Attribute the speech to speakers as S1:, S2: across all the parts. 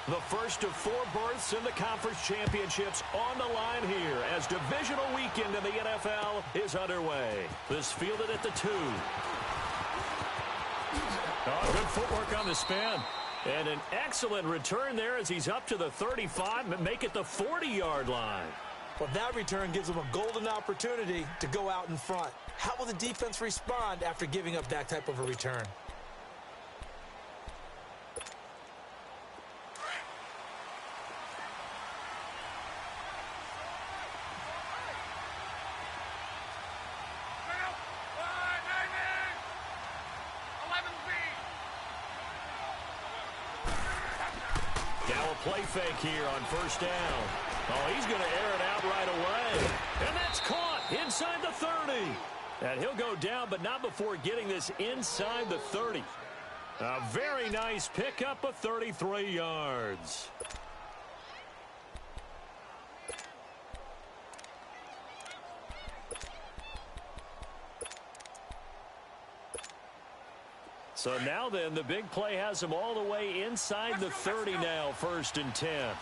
S1: The first of 4 berths in the conference championships on the line here as divisional weekend in the NFL is underway. This fielded at the 2. Oh, good footwork on the spin. And an excellent return there as he's up to the 35 and make it the 40-yard line.
S2: Well, that return gives them a golden opportunity to go out in front. How will the defense respond after giving up that type of a return?
S1: Play fake here on first down. Oh, he's going to air it out right away. And that's caught inside the 30. And he'll go down, but not before getting this inside the 30. A very nice pickup of 33 yards. So now then, the big play has him all the way inside the 30 now, 1st and 10.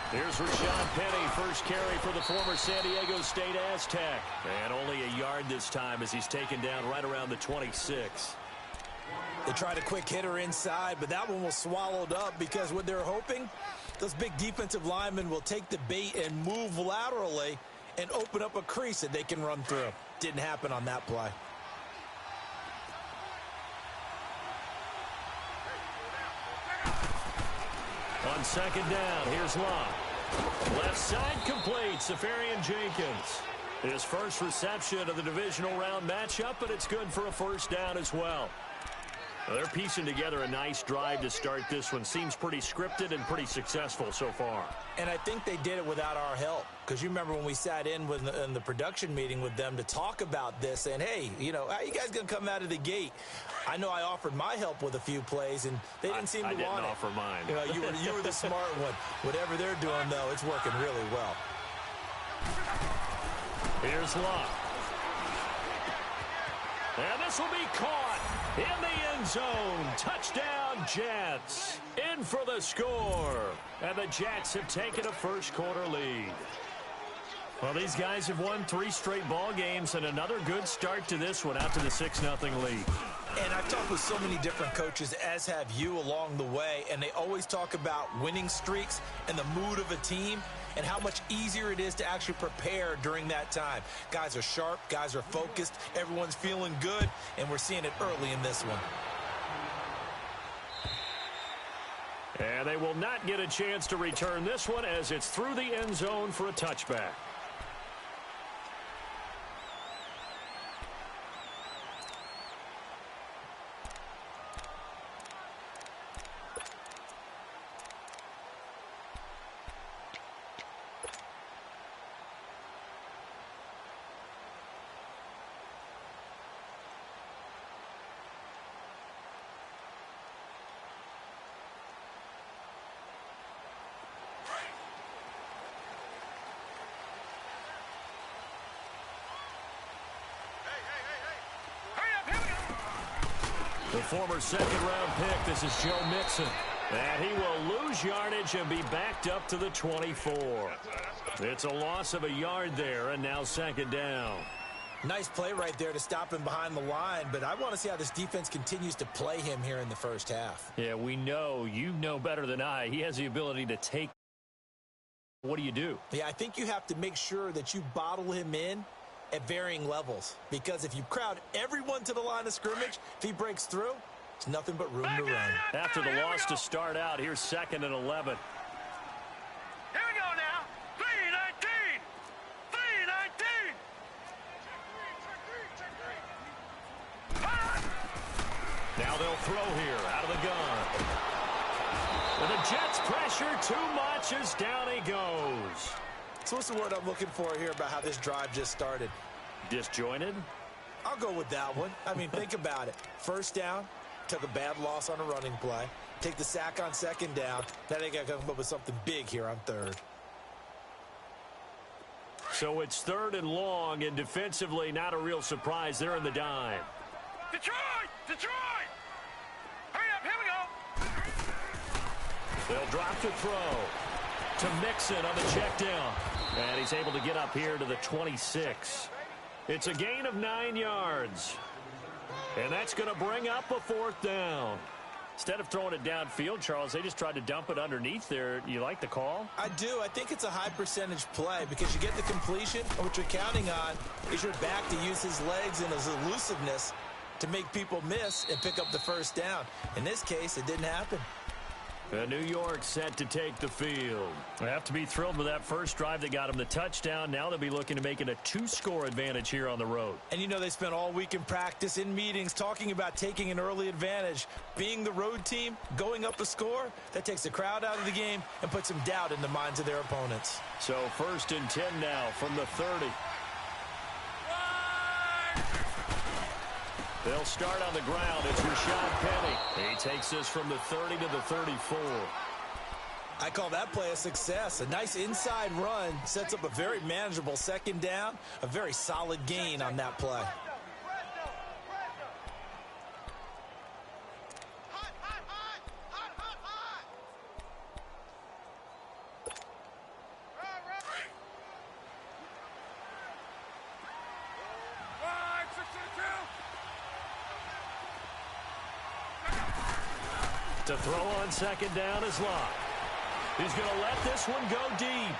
S1: Here's Rashad Penny, first carry for the former San Diego State Aztec. And only a yard this time as he's taken down right around the 26.
S2: They tried a quick hitter inside, but that one was swallowed up because what they're hoping, those big defensive linemen will take the bait and move laterally and open up a crease that they can run through. Didn't happen on that play.
S1: On second down, here's Locke. Left side complete, Safarian Jenkins. His first reception of the divisional round matchup, but it's good for a first down as well. They're piecing together a nice drive to start this one. Seems pretty scripted and pretty successful so far.
S2: And I think they did it without our help. Because you remember when we sat in the production meeting with them to talk about this, saying, hey, you know, how you guys going to come out of the gate? I know I offered my help with a few plays, and they didn't seem to want it.
S1: I didn't offer mine.
S2: You know, you were the smart one. Whatever they're doing, though, it's working really well.
S1: Here's Locke. And this will be caught in the end zone. Touchdown, Jets. In for the score. And the Jets have taken a first-quarter lead. Well, these guys have won 3 straight ball games and another good start to this one out to the 6-0 lead.
S2: And I've talked with so many different coaches, as have you along the way, and they always talk about winning streaks and the mood of a team and how much easier it is to actually prepare during that time. Guys are sharp, guys are focused, everyone's feeling good, and we're seeing it early in this one.
S1: And they will not get a chance to return this one as it's through the end zone for a touchback. The former second-round pick, this is Joe Mixon. And he will lose yardage and be backed up to the 24. It's a loss of a yard there, and now second down.
S2: Nice play right there to stop him behind the line, but I want to see how this defense continues to play him here in the first half.
S1: Yeah, we know, you know better than I, he has the ability to take. What do you do?
S2: Yeah, I think you have to make sure that you bottle him in at varying levels, because if you crowd everyone to the line of scrimmage, if he breaks through, it's nothing but room to run.
S1: After the loss to start out, here's 2nd and 11.
S3: Here we go now. 3-19. 3-19.
S1: Now they'll throw here out of the gun. And the Jets pressure too much as down he goes.
S2: So what's the word I'm looking for here about how this drive just started?
S1: Disjointed?
S2: I'll go with that one. I mean, think about it. First down, took a bad loss on a running play. Take the sack on second down. Now they got to come up with something big here on third.
S1: So it's 3rd and long, and defensively not a real surprise. They're in the dime.
S3: Detroit! Detroit!
S1: They'll drop to throw to Mixon on the check down. And he's able to get up here to the 26. It's a gain of 9 yards. And that's going to bring up a 4th down. Instead of throwing it downfield, Charles, they just tried to dump it underneath there. You like the call?
S2: I do. I think it's a high percentage play because you get the completion, and what you're counting on is your back to use his legs and his elusiveness to make people miss and pick up the first down. In this case, it didn't happen.
S1: New York set to take the field. They have to be thrilled with that first drive that got them the touchdown. Now they'll be looking to make it a 2-score advantage here on the road.
S2: And you know they spent all week in practice, in meetings, talking about taking an early advantage. Being the road team, going up a score, that takes the crowd out of the game and puts some doubt in the minds of their opponents.
S1: So 1st and 10 now from the 30. They'll start on the ground. It's Rashad Penny. He takes this from the 30 to the 34.
S2: I call that play a success. A nice inside run sets up a very manageable 2nd down. A very solid gain on that play.
S1: To throw on 2nd down is Locke. He's going to let this one go deep.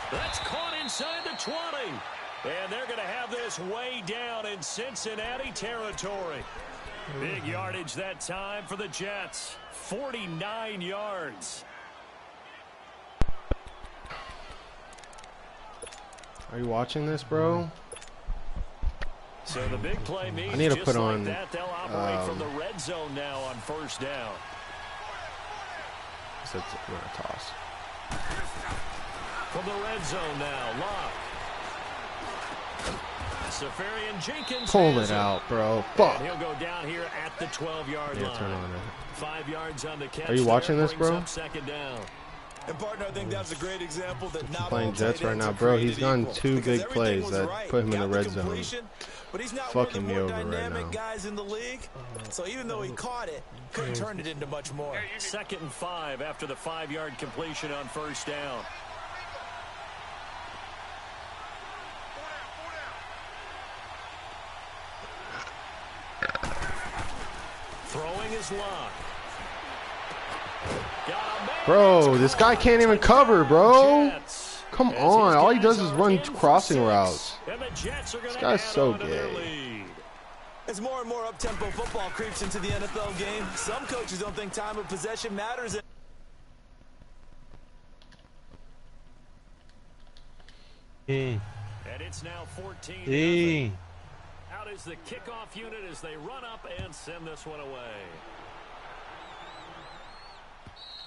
S1: That's caught inside the 20. And they're going to have this way down in Cincinnati territory. Big yardage that time for the Jets. 49 yards.
S4: Are you watching this, bro?
S1: So the big play means
S4: I need to
S1: just
S4: put
S1: like
S4: on,
S1: that, they'll operate from the red zone now on 1st down.
S4: So we're going to toss.
S1: From the red zone now, Locke. Safarian Jenkins.
S4: Pull it out, bro. Fuck.
S1: And he'll go down here at the 12-yard line.
S4: Turn on it.
S1: 5 yards on the catch.
S4: Are you watching
S1: there,
S4: this, bro?
S1: up 2nd down.
S2: And partner, I think that's a great example that not
S4: Playing
S2: all
S4: Jets
S2: tight
S4: right
S2: ends
S4: now,
S2: are
S4: bro.
S2: created
S4: He's done
S2: equal.
S4: 2
S2: Because
S4: big plays
S2: everything
S4: that
S2: was right.
S4: put him in the
S2: Got
S4: red zone.
S2: completion, but he's not
S4: Fucking
S2: one of the
S4: me
S2: more
S4: over right
S2: dynamic
S4: now.
S2: guys in the league. So even though he caught it, couldn't turn it into much more.
S1: 2nd and 5 after the 5-yard completion on 1st down. Throwing is Locke.
S4: Bro, this guy can't even cover, bro. Come on. All he does is run crossing routes. This guy's so gay.
S2: As more and more up-tempo football creeps into the NFL game, some coaches don't think time of possession matters.
S1: And it's now 14-0. Out is the kickoff unit as they run up and send this one away.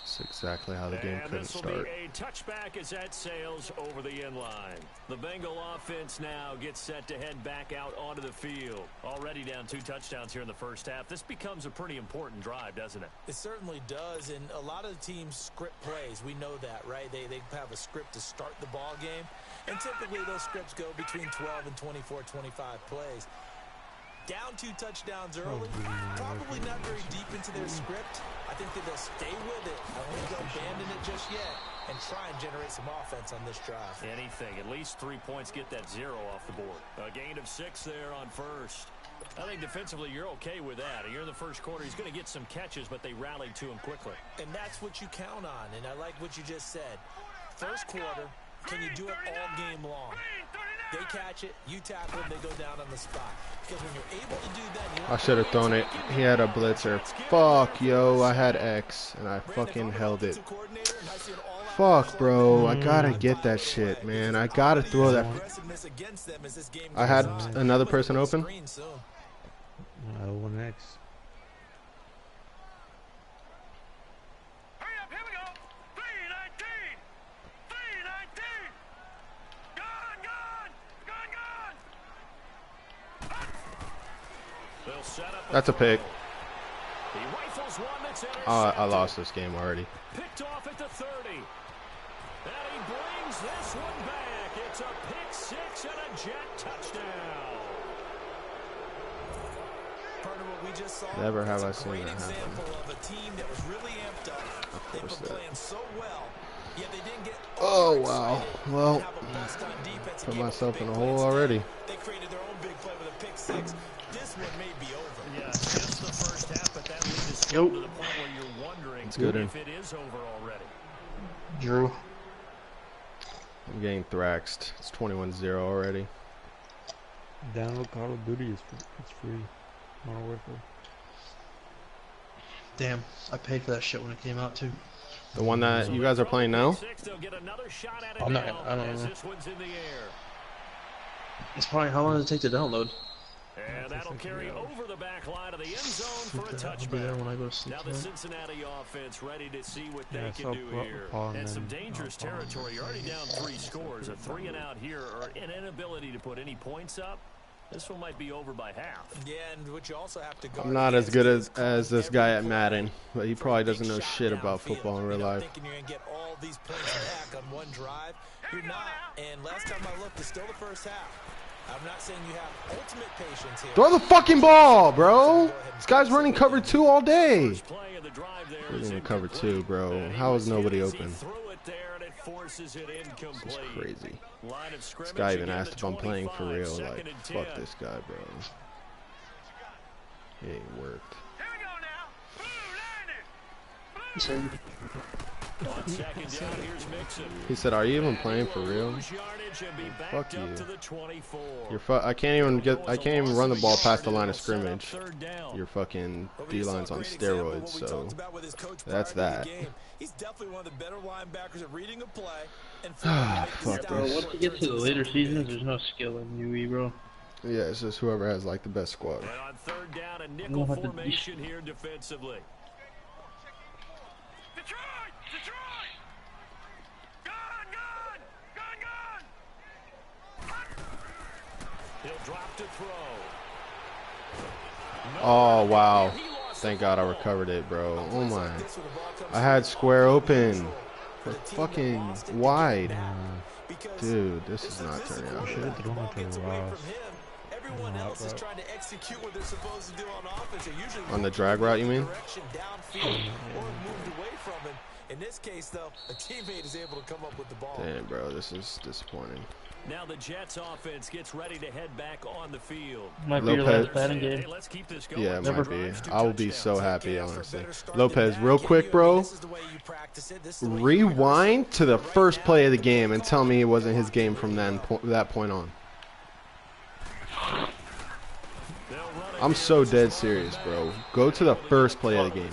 S4: That's exactly how the game couldn't start.
S1: And this will be a touchback as that sails over the end line. The Bengal offense now gets set to head back out onto the field. Already down 2 touchdowns here in the first half. This becomes a pretty important drive, doesn't it?
S2: It certainly does, and a lot of the teams script plays. We know that, right? They have a script to start the ball game, and typically those scripts go between 12 and 24, 25 plays. Down 2 touchdowns early, probably not very deep into their script. I think that they'll stay with it. I don't think they'll abandon it just yet and try and generate some offense on this drive.
S1: Anything. At least 3 points, get that 0 off the board. A gain of 6 there on 1st. I think defensively you're okay with that. You're in the first quarter. He's going to get some catches, but they rallied to him quickly.
S2: And that's what you count on, and I like what you just said. First quarter, can you do it all game long? They catch it, you tackle them, they go down on the spot. Because when you're able to do that,
S4: I should have thrown it. He had a blitzer. Fuck, yo. I had X, and I fucking held it. Fuck, bro. I gotta get that shit, man. I gotta throw that. I had another person open.
S5: 1X.
S4: That's a pick. I lost this game already.
S1: Picked off at the 30. And he brings this one back. It's a pick 6 and a Jet touchdown.
S2: Partner, what we just saw.
S4: Never have I
S2: It's a
S4: seen
S2: great
S4: that happen.
S2: example of a team that was really amped up. They've been playing so well, yet they didn't get
S4: Oh, wow. Well,
S2: have a bust-on defense.
S4: put myself in a hole already.
S2: They created their own big play with a pick six. This one may be over.
S1: Yeah, just the first half, but that lead is still to the point where you're wondering if it is over already.
S5: Drew.
S4: I'm getting thraxed. It's 21-0 already.
S6: Download Call of Duty, it's free. Modern Warfare.
S5: Damn, I paid for that shit when it came out too.
S4: The one that you guys are playing now?
S5: I'm not. I don't know. It's probably how long does it take to download?
S1: And that'll carry over the back line of the end zone for a
S5: I'll be there
S1: touchback.
S5: when I go to sleep
S1: Now the
S5: tonight.
S1: Cincinnati offense ready to see what
S6: Yeah,
S1: they
S6: I
S1: can
S6: saw
S1: do here.
S6: Paul
S1: And some
S6: and
S1: dangerous
S6: Paul.
S1: territory. You're already down 3 scores. A 3 and out here, or an inability to put any points up. This one might be over by half.
S2: Yeah, and what you also have to go.
S4: I'm not as good as this guy at Madden, but he probably doesn't know shit about football in real life.
S2: Thinking you're gonna get all these points back on one drive, you're not. And last time I looked, it's still the first half. I'm not saying you have ultimate patience here.
S4: Throw the fucking ball, bro! This guy's running cover 2 all day.
S1: First play of the drive there
S4: We're
S1: is
S4: in cover
S1: incomplete.
S4: 2, bro.
S1: And he
S4: How is
S1: was
S4: nobody
S1: hit as he
S4: open?
S1: threw it there, and it forces it incomplete.
S4: This is crazy.
S1: Line of
S4: This
S1: scrimmage
S4: guy even
S1: again
S4: asked
S1: to
S4: if I'm playing for
S1: 25,
S4: real.
S1: second
S4: Like,
S1: and
S4: fuck
S1: 10.
S4: this guy, bro. He ain't worked.
S3: Here we go now. Blue
S5: He said,
S1: On second down, here's Mixon.
S4: He said, "Are you even playing for real?"
S1: Lose yardage and be
S4: Fuck
S1: backed up
S4: you.
S1: to the 24.
S4: I can't even run the ball past the line of
S1: Set up
S4: scrimmage.
S1: third down.
S4: Your fucking
S2: But we just saw a
S4: D-line's on
S2: great example of
S4: steroids,
S2: what we
S4: so
S2: talked about with his coach
S4: that's
S2: prior to
S4: that.
S2: the game. He's definitely one of the better linebackers at reading a play and
S4: Fuck
S5: bro,
S4: this.
S5: once you get to the later seasons, there's no skill in UE, bro.
S4: Yeah, it's just whoever has like the best squad.
S1: And on third down, a
S5: You
S1: nickel
S5: don't have to-
S1: formation here defensively.
S3: Detroit! Detroit! Gone! Gone! Gone! Gone!
S1: He'll drop to throw.
S4: Oh, wow. Thank God I recovered it, bro. Oh, my. I had square open. For fucking wide. Dude, this is not turning out good.
S6: Thrown it to Ross.
S2: Everyone else is trying to execute what they're supposed to do on offense. They're usually
S4: On the drag route, you mean?
S2: direction downfield or moved away from it. In this case, though, a teammate is able to come up with the ball.
S4: Damn, bro, this is disappointing.
S1: Now the Jets offense gets ready to head back on the field.
S5: Might be your
S4: Lopez.
S5: last batting
S1: Hey,
S5: game.
S1: let's keep this going.
S4: Yeah, it
S5: Never-
S4: might be. I will be so happy,
S2: Ask for a
S4: honestly.
S2: better start
S4: Lopez,
S2: than
S4: real
S2: that.
S4: quick, bro.
S2: This is the way you practice it. This is the way you
S4: Rewind to the first play of the game and tell me it wasn't his game from that point on. I'm so dead serious, bro. Go to the first play of the game.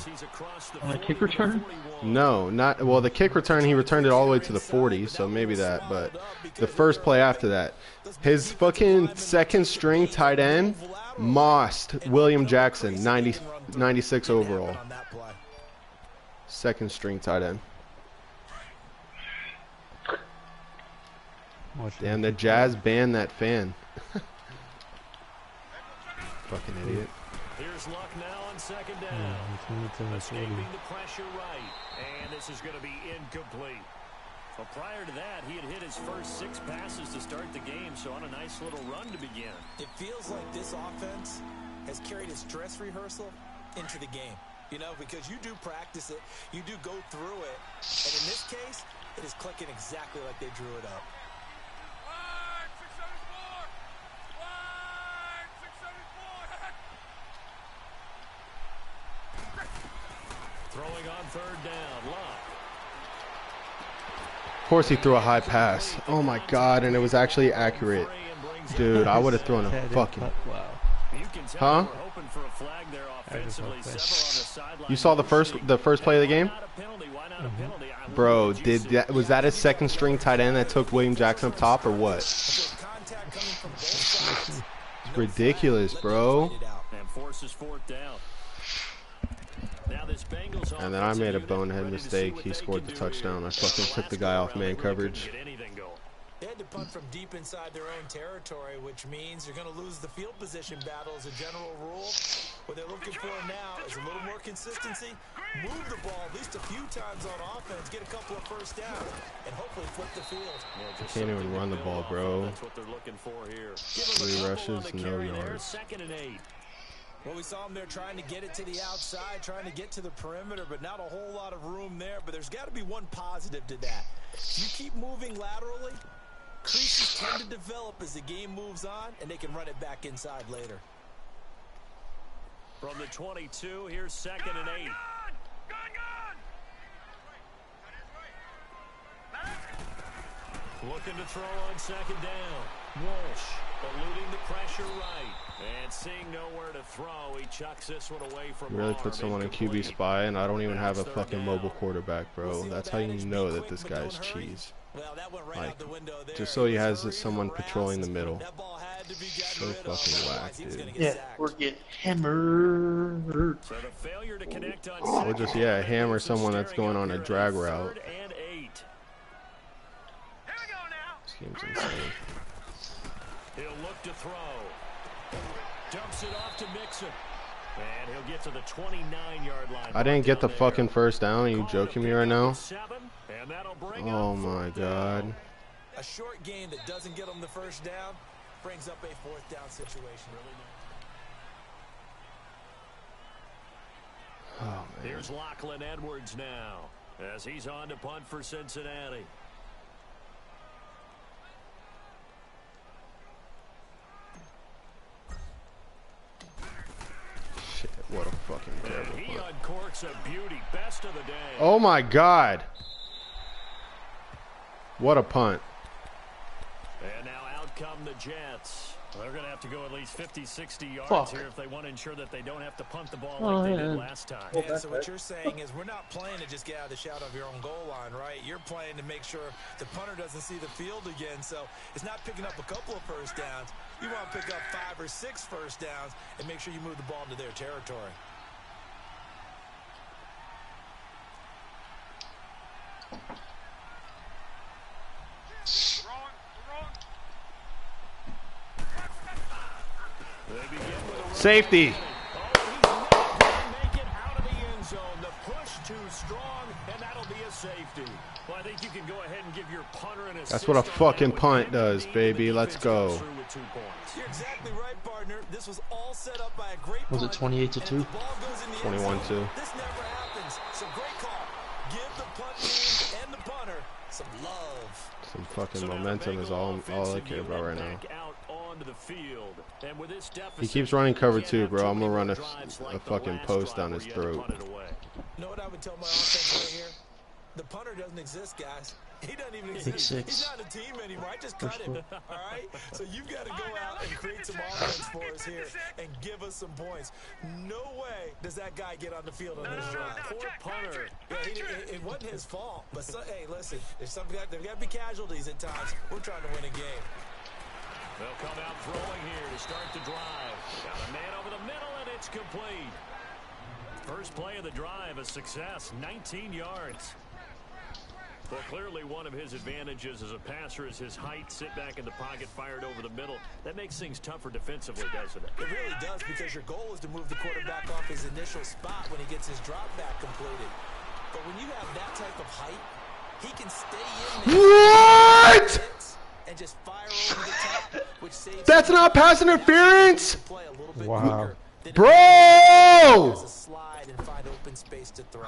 S5: On a kick return?
S4: No, not well. The kick return, he returned it all the way to the 40, so maybe that. But the first play after that, his fucking second string tight end, mossed William Jackson, 96 overall.
S2: on that play.
S4: Second string tight end. Damn, the Jazz banned that fan. Fucking idiot.
S1: Here's Luck now on second down. Escaping the pressure right. And this is going to be incomplete. Well, prior to that, he had hit his first 6 passes to start the game, so on a nice little run to begin.
S2: It feels like this offense has carried its dress rehearsal into the game. You know, because you do practice it, you do go through it, and in this case, it is clicking exactly like they drew it up.
S3: Line 674! Line 674!
S1: Throwing on third down, Luck.
S4: Of course, he threw a high pass. Oh my God, and it was actually accurate. Dude, I would have thrown a fucking.
S6: Wow.
S1: You can tell
S4: Huh?
S1: they were hoping for a flag there offensively. Several on the sideline.
S4: You saw the first play of the game?
S1: Why not a penalty? Why not a penalty?
S4: Bro, was that his second string tight end that took William Jackson up top or what?
S2: Contact coming from both sides.
S4: It's ridiculous, bro.
S1: And forces fourth down. Now this Bengals
S4: And then I made a
S1: offensive unit
S4: bonehead
S1: ready to see
S4: mistake.
S1: what
S4: He
S1: they
S4: scored
S1: can
S4: the
S1: do
S4: touchdown.
S1: here.
S4: I fucking
S1: The
S4: took the
S1: last
S4: guy
S1: go
S4: off
S1: around,
S4: man
S1: they couldn't
S4: coverage.
S1: get anything going.
S2: They had to punt from deep inside their own territory, which means you're going to lose the field position battle as a general rule. What they're looking for now is a little more consistency, move the ball at least a few times on offense, get a couple of first downs, and hopefully flip the field.
S1: Yeah, just
S4: Can't even
S1: something to
S4: run the
S1: build
S4: ball,
S1: off
S4: bro.
S1: of. That's what they're looking for here. Give 'em a
S4: 3
S1: couple on
S4: rushes,
S1: the
S4: no
S1: carry there,
S4: yards.
S1: second and 8.
S2: Well, we saw him there trying to get it to the outside, trying to get to the perimeter, but not a whole lot of room there. But there's got to be one positive to that. If you keep moving laterally, creases tend to develop as the game moves on, and they can run it back inside later.
S1: From the 22, here's 2nd and 8. Looking to throw on 2nd down. Walsh eluding the pressure right. And seeing nowhere to throw, he chucks this one away from
S4: You really put someone in QB spy, and I don't even have a fucking mobile quarterback, bro. That's how you know that this guy's cheese. Like, just so he has someone patrolling the middle. So fucking whack, dude.
S5: Yeah, we're getting hammered.
S1: So the failure to connect on
S4: Or just, yeah, hammer someone that's going on a drag route.
S1: 3rd and 8.
S4: This game's insane.
S1: He'll look to throw. Dumps it off to Mixon. And he'll get to the 29-yard line.
S4: I didn't get the fucking first down. Are you joking me right now?
S1: And that'll bring
S4: Oh my god.
S2: A short gain that doesn't get them the first down brings up a 4th down situation.
S4: Oh, man.
S1: Here's Lachlan Edwards now as he's on to punt for Cincinnati.
S4: Shit, what a fucking terrible
S1: And he
S4: punt.
S1: uncorks a beauty. Best of the day.
S4: Oh my god. What a punt.
S1: And now out come the Jets. They're going to have to go at least 50, 60 yards here if they want to ensure that they don't have to punt the ball like they did last time.
S2: Yeah, so what you're saying is we're not playing to just get out of the shadow of your own goal line, right? You're playing to make sure the punter doesn't see the field again. So it's not picking up a couple of first downs. You want to pick up 5 or 6 first downs and make sure you move the ball into their territory.
S4: Safety. That's what a fucking punt does, baby. Let's go.
S2: You're exactly right, partner. This was all set up by a great
S5: Was it 28-2?
S4: 21-2.
S2: This never happens. So great call. Give the punt team and the punter some love.
S4: Some fucking momentum is all I care about right now. He keeps running cover 2, bro. I'm gonna run a fucking post down his throat.
S2: You know what I would tell my offense right here? The punter doesn't exist, guys. He doesn't even exist. He's not a team anymore. I just cut him. All right? So you've got to go out and create some offense for us here and give us some points. No way does that guy get on the field on this drive. Poor punter. Yeah, it wasn't his fault. But, hey, listen, there's got to be casualties at times. We're trying to win a game.
S1: They'll come out throwing here to start the drive. Got a man over the middle, and it's complete. First play of the drive, a success, 19 yards. Well, clearly one of his advantages as a passer is his height, sit back in the pocket, fired over the middle. That makes things tougher defensively, doesn't it?
S2: It really does, because your goal is to move the quarterback off his initial spot when he gets his drop back completed. But when you have that type of height, he can stay in there.
S4: What?
S2: And just fire over the top, which saves
S4: That's not pass interference?
S6: Wow.
S4: Bro!
S2: Slide and find open space to throw.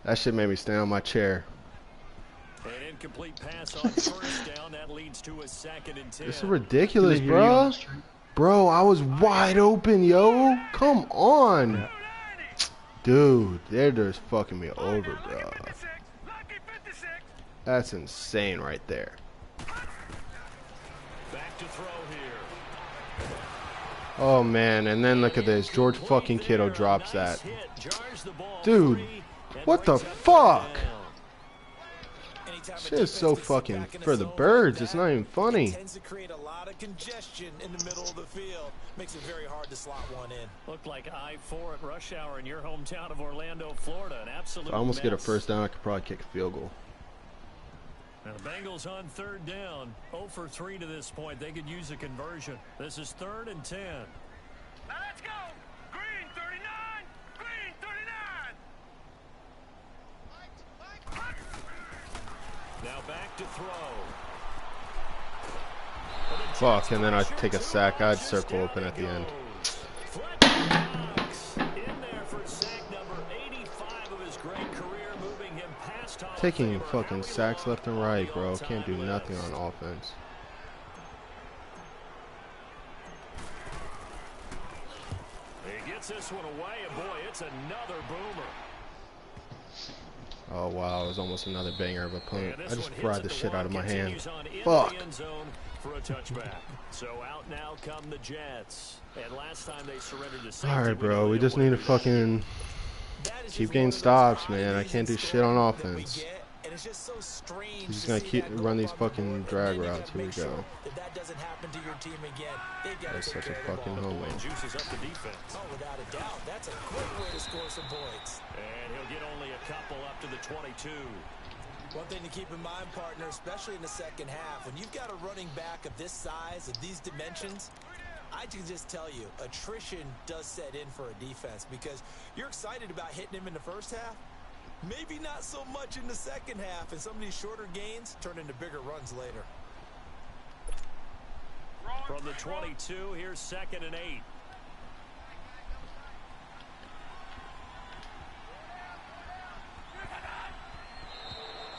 S4: That shit made me stand on my chair.
S1: An incomplete pass on first down. That leads to a 2nd and 10.
S4: This is ridiculous, bro. Bro, I was wide open, yo. Come on. Dude, they're just fucking me over, bro. That's insane right there.
S1: Back to throw here.
S4: Oh, man. And then look at this. George fucking Kittle drops that. Dude, what the fuck? Shit is so fucking for the birds. It's not even funny.
S2: Tends to create a lot of congestion in the middle of the field. Makes it very hard to slot one in.
S1: Looked like I-4 at rush hour in your hometown of Orlando, Florida. An absolute
S4: If I almost get a
S1: mess.
S4: first down, I could probably kick a field goal.
S1: Now the Bengals on 3rd down. 0 for 3 to this point. They could use a conversion. This is 3rd and 10.
S3: Now let's go. Green 39. Green 39.
S1: Now back to throw.
S4: Fuck, and then I take a sack. I'd circle open at the end. Taking fucking sacks left and right, bro. Can't do nothing on offense.
S1: He gets this one away, and boy, it's another boomer.
S4: Oh wow, it was almost another banger, but I just
S1: one
S4: fried
S1: hits
S4: the
S1: at
S4: shit out of my hand.
S1: continues on into
S4: Fuck.
S1: the end zone for a touchback. So out now come the Jets. And last time they surrendered to safety.
S4: All right, bro. We just need to fucking keep getting stops, man. I can't do shit on offense. He's just gonna keep run these fucking drag routes. Here we go.
S2: That doesn't happen to your team again.
S4: That's such a fucking homo.
S1: Juices up the defense.
S2: Oh, without a doubt. That's a great way to score some points.
S1: And he'll get only a couple up to the 22.
S2: One thing to keep in mind, partner, especially in the second half, when you've got a running back of this size, of these dimensions, I can just tell you, attrition does set in for a defense because you're excited about hitting him in the first half. Maybe not so much in the second half, and some of these shorter gains turn into bigger runs later.
S1: From the 22, here's 2nd and 8.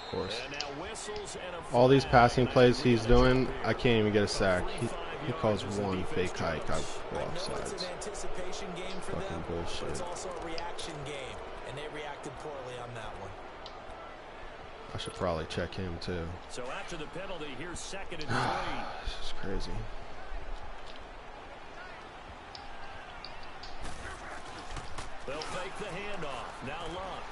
S4: Of course.
S1: And now whistles and a
S4: All these
S1: flag.
S4: passing plays he's doing, I can't even get a sack. He calls one fake hike. I go
S2: I know it's
S4: offsides.
S2: an anticipation game for
S4: Fucking
S2: them, but
S4: bullshit.
S2: it's also a reaction game, and they reacted poorly on that one.
S4: I should probably check him too.
S1: So after the penalty, here's 2nd and 3.
S4: This is crazy.
S1: They'll fake the handoff. Now Luck.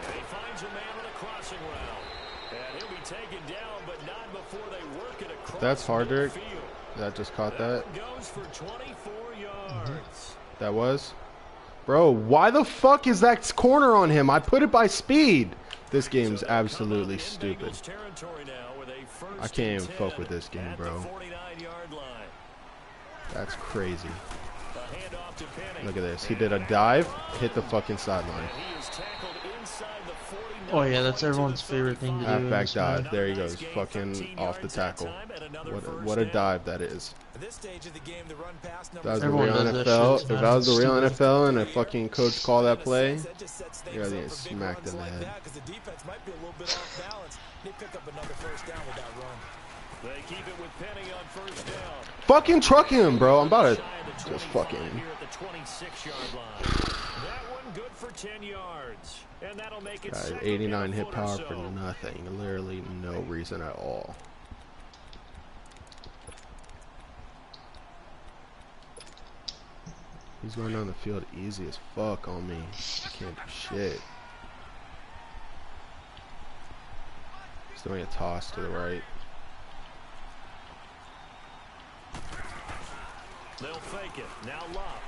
S1: And he finds a man on a crossing route. And he'll be taken down, but not before they work it across.
S4: That's hard, Derek.
S1: midfield.
S4: That just caught that.
S1: Goes for 24 yards.
S4: That was. Bro, why the fuck is that corner on him? I put it by speed. This game's absolutely stupid. I can't even fuck with this game, bro. That's crazy. Look at this. He did a dive, hit the fucking sideline.
S5: Oh yeah, that's everyone's favorite thing to do. in
S4: Halfback
S5: this
S4: dive.
S5: mode.
S4: There he goes. Fucking off the tackle. What a dive that is.
S2: At this stage of the game, the run pass
S4: If that was the
S5: Everyone
S4: real
S5: does that
S4: NFL,
S5: shit,
S4: if that
S5: man.
S4: was the real
S5: Stupid.
S4: NFL and a fucking coach call that play,
S2: That just sets things
S4: you're
S2: up
S4: getting
S2: for big
S4: smacked
S2: runs
S4: in the
S2: like
S4: head.
S2: that, 'cause the defense might be a little bit off balance. They pick up another first down with that run.
S1: They keep it with Penny on first down.
S4: Fucking truck him, bro. I'm about to just fucking.
S1: Here at the 26-yard line. That one good for 10 yards. And that'll make it
S4: 89 hit
S1: foot or
S4: power
S1: so.
S4: for nothing. Literally no reason at all. He's going down the field easy as fuck on me. I can't do shit. He's doing a toss to the right.
S1: They'll fake it. Now Love.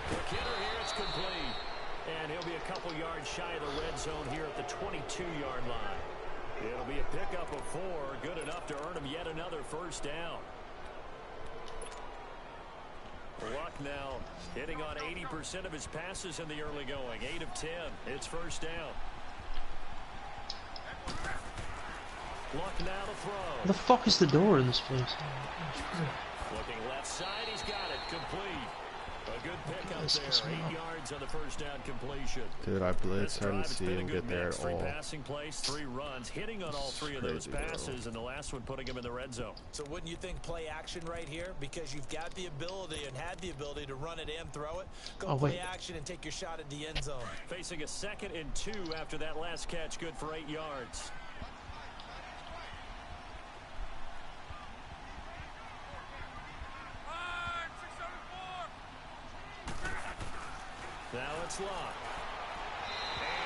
S1: The kidder here, it's complete. And he'll be a couple yards shy of the red zone here at the 22-yard line. It'll be a pickup of 4, good enough to earn him yet another first down. Luck now hitting on 80% of his passes in the early going. 8 of 10. It's first down. Luck now to throw.
S5: Where the fuck is the door in this place?
S1: Looking left side, he's got it. Complete. A good pickup there. 8 yards on the first down completion.
S4: Dude, I blitzed. I
S1: Drive,
S4: didn't
S1: it's
S4: see
S1: been a
S4: him
S1: good
S4: get there
S1: mix.
S4: at
S1: 3
S4: all.
S1: passing plays, 3 runs, hitting on all 3 of those
S4: Crazy, bro.
S1: passes, and the last one putting him in the red zone.
S2: So wouldn't you think play action right here? Because you've got the ability and had the ability to run it and throw it. Go
S5: Oh,
S2: play
S5: wait.
S2: action and take your shot at the end zone.
S1: Facing a 2nd and 2 after that last catch, good for 8 yards. Now it's Locke.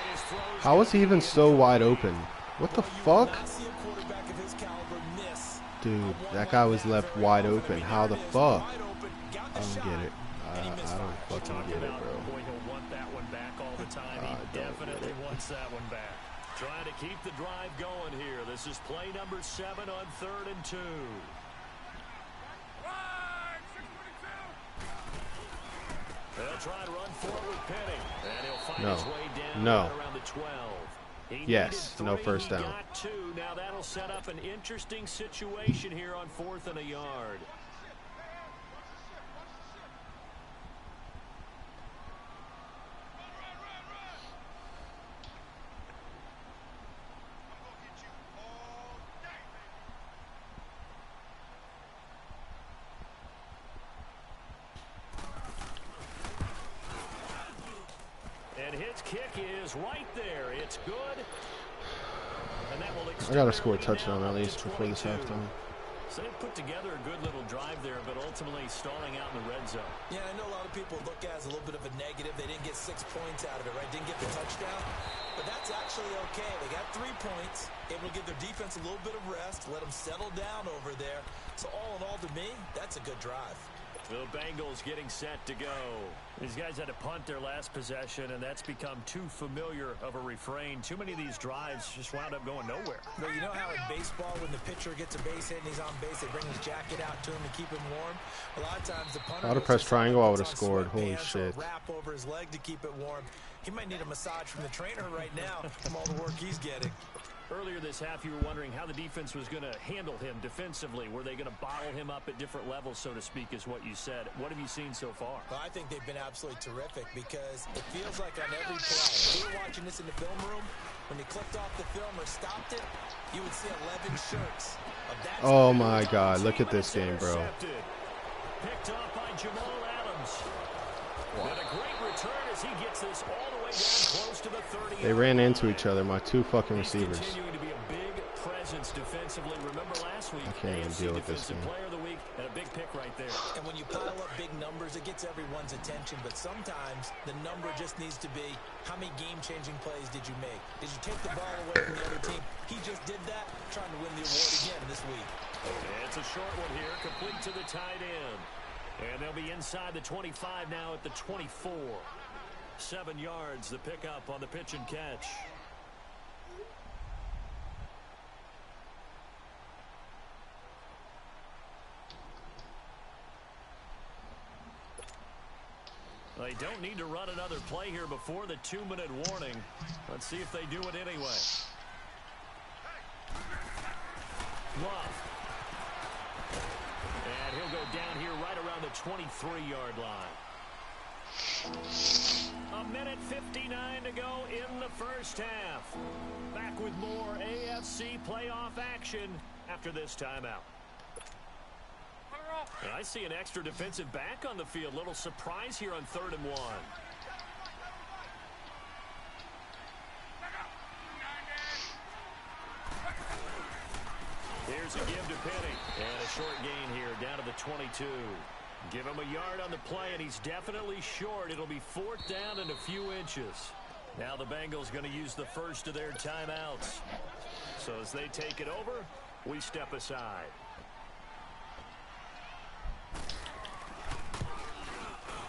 S1: And his throws
S4: How is he even so wide open? What the fuck?
S2: Not see a quarterback of his caliber miss.
S4: Dude, that guy was left wide open. How the fuck?
S2: Wide open, got
S4: I
S2: the
S4: don't
S2: shot,
S4: get it. I
S2: and he missed
S4: don't
S2: fire.
S4: fucking get it, bro.
S1: Boy, he'll want that one back all the time.
S4: I
S1: He
S4: don't get
S1: definitely
S4: it.
S1: wants that one back. Trying to keep the drive going here. This is play number 7 on 3rd and 2. They'll try and run forward with Penny. And he'll find
S4: No.
S1: his way down
S4: No.
S1: right around the 12. He
S4: Yes,
S1: needed
S4: no
S1: 3,
S4: first
S1: he
S4: down.
S1: got 2. Now that'll set up an interesting situation here on 4th and a yard. His kick is right there. It's good. And that will
S4: I gotta score a touchdown at least before this halftime.
S1: So they put together a good little drive there, but ultimately stalling out in the red zone.
S2: Yeah, I know a lot of people look at it as a little bit of a negative. They didn't get 6 points out of it, right? Didn't get the touchdown. But that's actually okay. They got 3 points. Able to give their defense a little bit of rest, let them settle down over there. So all in all, to me, that's a good drive.
S1: The Bengals getting set to go. These guys had to punt their last possession, and that's become too familiar of a refrain. Too many of these drives just wound up going nowhere.
S2: But you know how in baseball, when the pitcher gets a base hit and he's on base, they bring his jacket out to him to keep him warm? A lot of times the punter...
S4: I would have pressed triangle, I would have scored. Holy shit.
S2: Wrap over his leg to keep it warm. He might need a massage from the trainer right now from all the work he's getting.
S1: Earlier this half, you were wondering how the defense was going to handle him defensively. Were they going to bottle him up at different levels, so to speak, is what you said. What have you seen so far?
S2: Well, I think they've been absolutely terrific because it feels like on every play, if you were watching this in the film room, when you clicked off the film or stopped it, you would see 11 shirts of that.
S4: Oh, my God. Look at this game, bro.
S1: Picked off by Jamal Adams. Wow. And a great return as he gets this all the way down close to the 30.
S4: They ran into each other, my two fucking receivers.
S1: Continuing to be a big presence defensively. Remember last week,
S4: I can't even deal with this
S1: Defensive
S4: thing.
S1: Player of the Week and a big pick right there.
S2: And when you pile up big numbers, it gets everyone's attention. But sometimes the number just needs to be, how many game-changing plays did you make? Did you take the ball away from the other team? He just did that, trying to win the award again this week.
S1: It's a short one here, complete to the tight end. And they'll be inside the 25 now at the 24. 7 yards, the pickup on the pitch and catch. They don't need to run another play here before the 2-minute warning. Let's see if they do it anyway. Love. And he'll go down here right around the 23-yard line. 1:59 to go in the first half. Back with more AFC playoff action after this timeout. And I see an extra defensive back on the field. Little surprise here on 3rd and 1. Here's a give to Penny. And a short gain here down to the 22. Give him a yard on the play, and he's definitely short. It'll be 4th down and a few inches. Now the Bengals going to use the first of their timeouts. So as they take it over, we step aside.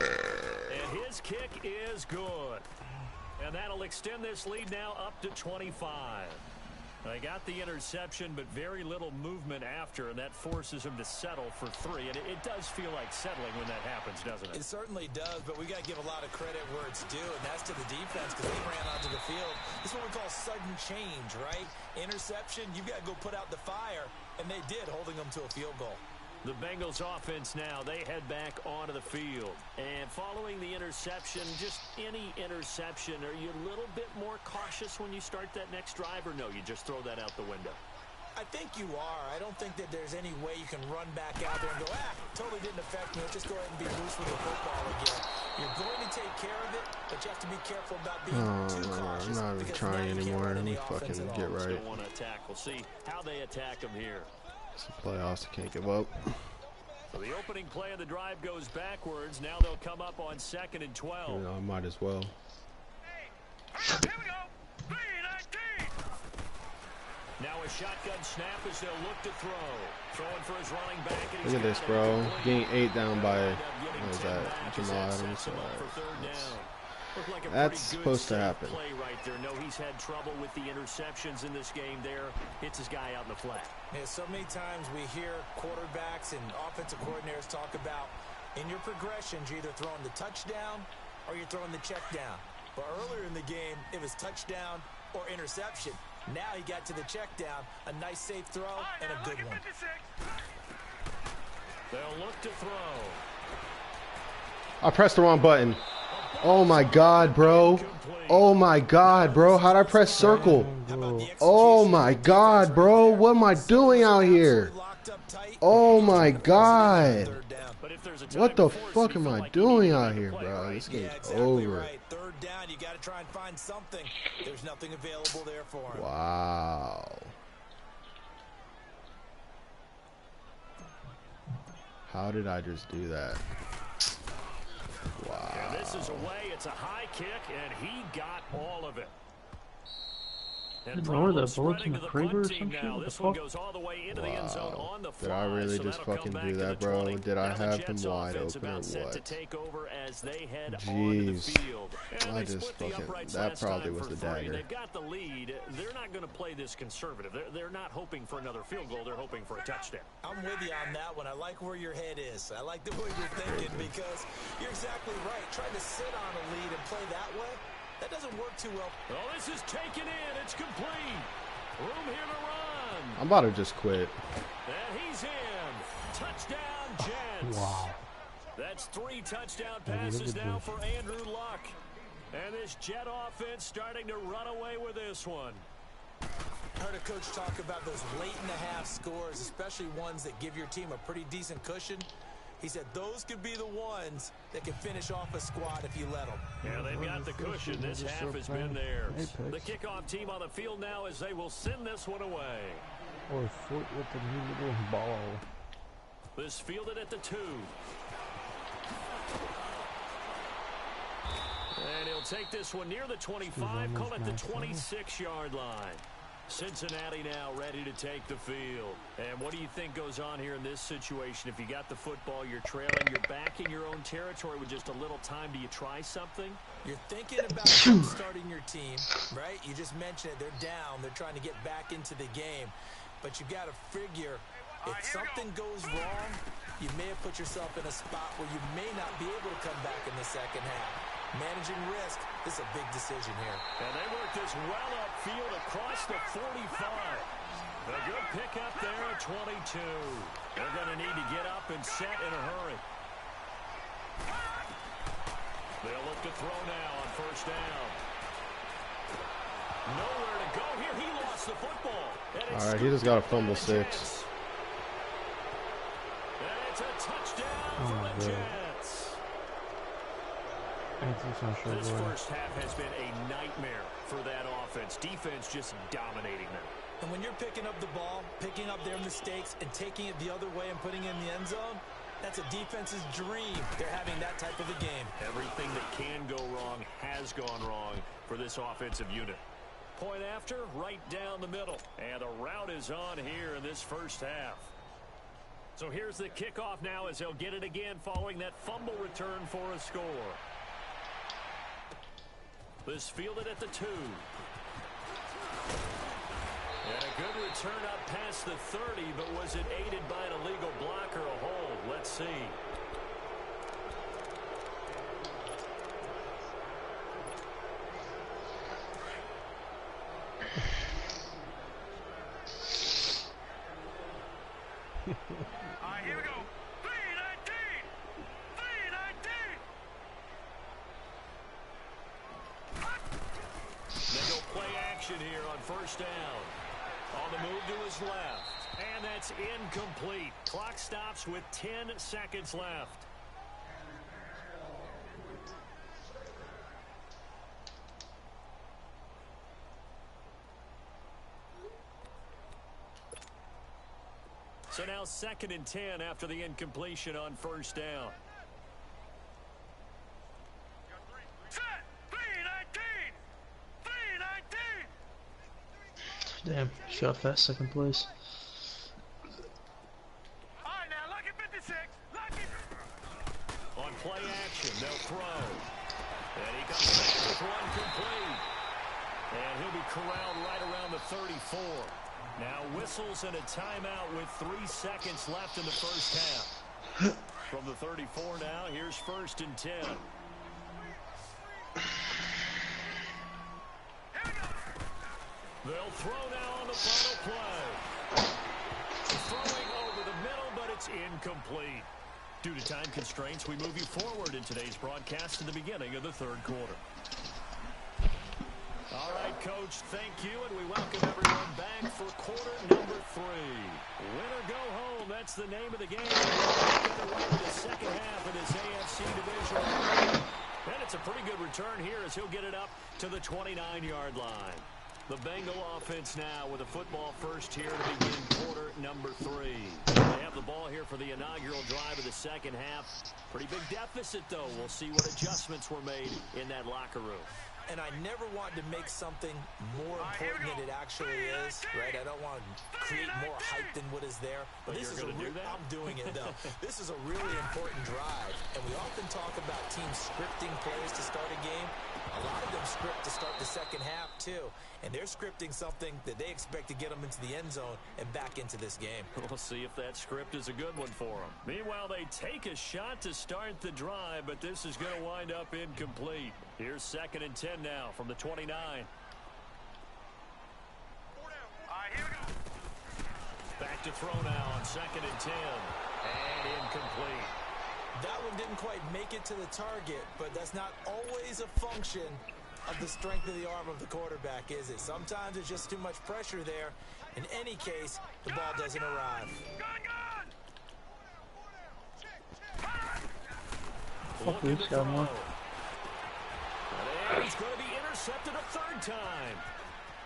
S1: And his kick is good. And that'll extend this lead now up to 25. They got the interception, but very little movement after, and that forces him to settle for 3. And it does feel like settling when that happens, doesn't it?
S2: It certainly does, but we got to give a lot of credit where it's due, and that's to the defense because they ran onto the field. This is what we call sudden change, right? Interception, you've got to go put out the fire, and they did, holding them to a field goal.
S1: The Bengals offense now, they head back onto the field. And following the interception, just any interception, are you a little bit more cautious when you start that next drive, or no, you just throw that out the window?
S2: I think you are. I don't think that there's any way you can run back out there and go, totally didn't affect me. Let's just go ahead and be loose with the football again. You're going to take care of it, but you have to be careful about being too cautious.
S4: I'm not even trying anymore. Let me fucking get right.
S1: Still want to attack. We'll see how they attack them here.
S4: It's the playoffs. I can't give up.
S1: So the opening play of the drive goes backwards. Now they'll come up on 2nd and 12.
S4: You know, I might as well.
S3: Here we go. 3-19.
S1: Now a shotgun snap as they'll look to throw. Throwing for his running back. And
S4: Look at this, bro. Getting 8 down by, what was that, Jamal Adams? That's supposed to happen.
S1: Play right there. No, he's had trouble with the interceptions in this game there. Hits his guy out in the flat.
S2: Yeah, so many times we hear quarterbacks and offensive coordinators talk about in your progressions, you're either throwing the touchdown or you're throwing the check down. But earlier in the game, it was touchdown or interception. Now he got to the check down, a nice safe throw and a good one.
S1: They'll look to throw.
S4: I pressed the wrong button. Oh my God, bro. Oh my God, bro. How'd I press circle? Oh my God, bro. What am I doing out here? Oh my God.
S1: But if there's
S4: What the fuck am I doing out here, bro? This game's over.
S2: Right. Third down, you got to try and find something. There's nothing available there for him.
S4: Wow. How did I just do that? Wow.
S1: And this is away. It's a high kick, and he got all of it.
S5: Didn't know where that bullet's in the Kraber or some shit. What the fuck?
S1: Goes all the way into the end zone on the fly,
S4: did I really just fucking do that, bro? Did I have him wide open or what? Jeez. I just fucking, that probably was the dagger.
S1: They've got the lead. They're not going to play this conservative. They're not hoping for another field goal. They're hoping for a touchdown.
S2: I'm with you on that one. I like where your head is. I like the way you're thinking because you're exactly right. Trying to sit on a lead and play that way, that doesn't work too well.
S1: Oh, this is taken in. It's complete. Room here to run.
S4: I'm about to just quit.
S1: And he's in. Touchdown, Jets.
S6: Wow.
S1: That's 3 touchdown passes now for Andrew Luck. And this Jet offense starting to run away with this one.
S2: Heard a coach talk about those late-in-the-half scores, especially ones that give your team a pretty decent cushion. He said those could be the ones that can finish off a squad if you let them.
S1: Yeah, they've got the cushion. This half has been theirs. The kickoff team on the field now as they will send this one away.
S6: Or a foot with the new little ball.
S1: This fielded at the 2. And he'll take this one near the 25, call it the 26-yard line. Cincinnati now ready to take the field. And what do you think goes on here in this situation? If you got the football, you're trailing, you're back in your own territory with just a little time. Do you try something?
S2: You're thinking about starting your team, right? You just mentioned it. They're down. They're trying to get back into the game. But you got to figure if something goes wrong, you may have put yourself in a spot where you may not be able to come back in the second half. Managing risk, this is a big decision here.
S1: And they work this well upfield across the 45. A good pickup there at 22. They're going to need to get up and set in a hurry. They'll look to throw now on first down. Nowhere to go here. He lost the football.
S4: All right, he just got a fumble 6.
S1: And it's a touchdown for the Jets. This first half has been a nightmare for that offense. Defense just dominating them.
S2: And when you're picking up the ball, picking up their mistakes, and taking it the other way and putting it in the end zone, that's a defense's dream. They're having that type of a game.
S1: Everything that can go wrong has gone wrong for this offensive unit. Point after, right down the middle. And the route is on here in this first half. So here's the kickoff now as they'll get it again following that fumble return for a score. This fielded at the 2. And a good return up past the 30, but was it aided by an illegal block or a hold? Let's see.
S3: Here we go. 319. 319.
S1: They go play action here on first down. On the move to his left. And that's incomplete. Clock stops with 10 seconds left. So now 2nd and 10 after the incompletion on first down.
S3: Set. 319. 319.
S5: Damn, shot fast 2nd place.
S3: All right, now, lucky 56. Lucky.
S1: On play action, they'll throw. And he comes back with one complete. And he'll be corralled right around the 34. Now whistles and a timeout with 3 seconds left in the first half. From the 34 now, here's 1st and 10. They'll throw now on the final play. Throwing over the middle, but it's incomplete. Due to time constraints, we move you forward in today's broadcast to the beginning of the 3rd quarter. All right, Coach, thank you, and we welcome everyone back for quarter number 3. Win or go home, that's the name of the game. Underway with the second half of this AFC division. And it's a pretty good return here as he'll get it up to the 29-yard line. The Bengal offense now with a football first here to begin quarter number 3. They have the ball here for the inaugural drive of the second half. Pretty big deficit, though. We'll see what adjustments were made in that locker room.
S2: And I never want to make something more important than it actually is, right? I don't want to create more hype than what is there. But this is I'm doing it, though. This is a really important drive. And we often talk about teams scripting plays to start a game. A lot of them script to start the second half, too. And they're scripting something that they expect to get them into the end zone and back into this game.
S1: We'll see if that script is a good one for them. Meanwhile, they take a shot to start the drive, but this is going to wind up incomplete. Here's 2nd and 10 now from the 29. Back to throw now on 2nd and 10. And incomplete.
S2: That one didn't quite make it to the target, but that's not always a function of the strength of the arm of the quarterback, is it? Sometimes it's just too much pressure there. In any case, the ball doesn't arrive.
S5: Fuck this guy, man.
S1: And he's going to be intercepted a 3rd time.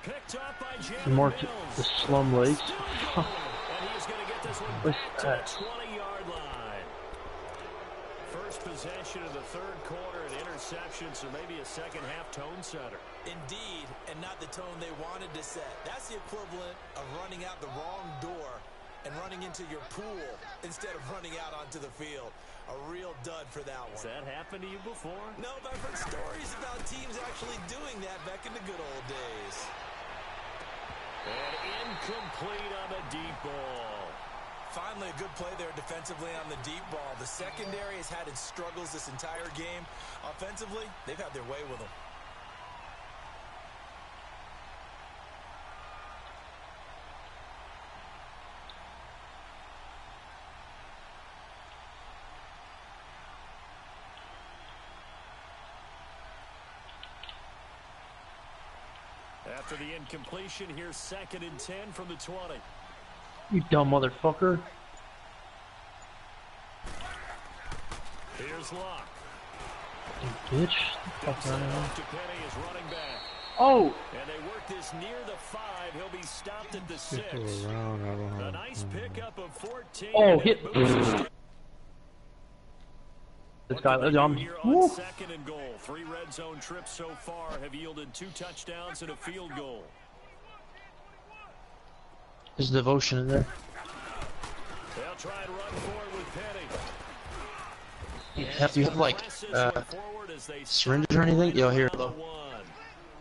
S1: Picked up by Jalen
S5: More
S1: Mills.
S5: the slum legs.
S1: And he's going to get this one back to the 20-yard line. First possession of the 3rd quarter, an interception, so maybe a second-half tone setter.
S2: Indeed, and not the tone they wanted to set. That's the equivalent of running out the wrong door and running into your pool instead of running out onto the field. A real dud for that one.
S1: Has that happened to you before?
S2: No, but I've heard stories about teams actually doing that back in the good old days.
S1: And incomplete on the deep ball.
S2: Finally, a good play there defensively on the deep ball. The secondary has had its struggles this entire game. Offensively, they've had their way with them.
S1: After the incompletion, here's 2nd and 10 from the 20.
S5: You dumb motherfucker.
S1: Here's Locke.
S5: You bitch. Fuck
S1: Send it
S5: around.
S1: off to Penny as running back.
S5: Oh!
S1: And they work this near the 5. He'll be stopped at the 6.
S6: Around, I don't
S1: A
S6: know.
S1: nice pickup of 14.
S5: Oh, hit.
S1: This
S5: guy,
S1: here on 2nd and goal. 3 red zone trips so far have yielded 2 touchdowns and a field goal.
S5: There's devotion in there.
S1: They'll try and run forward with Penny.
S5: Do you have like syringes or anything? Yo, here though.